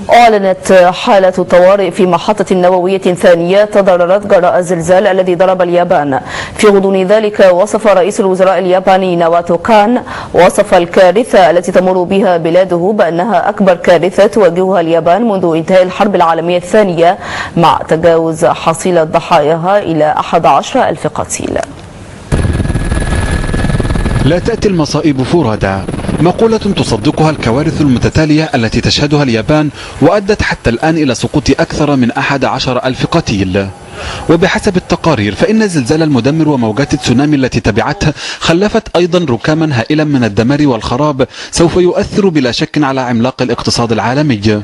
أعلنت حالة الطوارئ في محطة نووية ثانية تضررت جراء الزلزال الذي ضرب اليابان. في غضون ذلك وصف رئيس الوزراء الياباني نواتو كان الكارثة التي تمر بها بلاده بأنها أكبر كارثة تواجهها اليابان منذ انتهاء الحرب العالمية الثانية، مع تجاوز حصيلة ضحاياها إلى 11,000 قتيل. لا تأتي المصائب فرادى، مقولة تصدقها الكوارث المتتالية التي تشهدها اليابان، وأدت حتى الآن إلى سقوط أكثر من 11,000 قتيل. وبحسب التقارير فإن الزلزال المدمر وموجات التسونامي التي تبعته خلفت أيضا ركاما هائلا من الدمار والخراب سوف يؤثر بلا شك على عملاق الاقتصاد العالمي.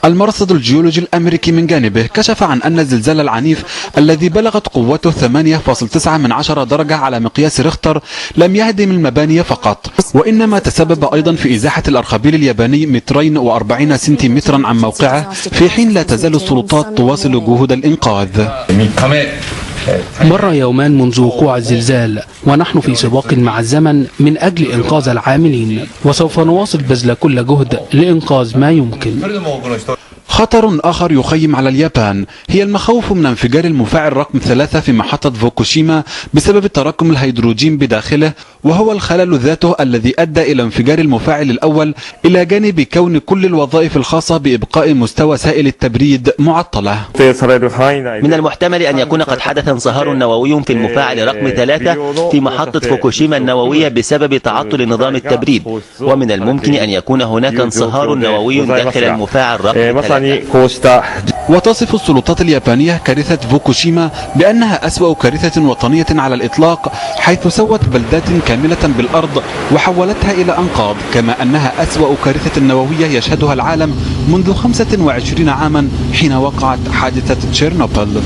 المرصد الجيولوجي الأمريكي من جانبه كشف عن أن الزلزال العنيف الذي بلغت قوته 8.9 درجة على مقياس ريختر لم يهدم المباني فقط، وإنما تسبب أيضا في إزاحة الأرخبيل الياباني 240 سنتيمترا عن موقعه، في حين لا تزال السلطات تواصل جهود الإنقاذ. مر يومان منذ وقوع الزلزال ونحن في سباق مع الزمن من أجل إنقاذ العاملين، وسوف نواصل بذل كل جهد لإنقاذ ما يمكن. خطر آخر يخيم على اليابان هي المخاوف من انفجار المفاعل رقم 3 في محطة فوكوشيما بسبب تراكم الهيدروجين بداخله، وهو الخلل ذاته الذي أدى إلى انفجار المفاعل الأول، إلى جانب كون كل الوظائف الخاصة بإبقاء مستوى سائل التبريد معطلة. من المحتمل أن يكون قد حدث انصهار نووي في المفاعل رقم 3 في محطة فوكوشيما النووية بسبب تعطل نظام التبريد، ومن الممكن أن يكون هناك انصهار نووي داخل المفاعل رقم 3. وتصف السلطات اليابانية كارثة فوكوشيما بأنها أسوأ كارثة وطنية على الإطلاق، حيث سوت بلدات كاملة بالأرض وحولتها إلى أنقاض، كما أنها أسوأ كارثة نووية يشهدها العالم منذ 25 عاما حين وقعت حادثة تشيرنوبل.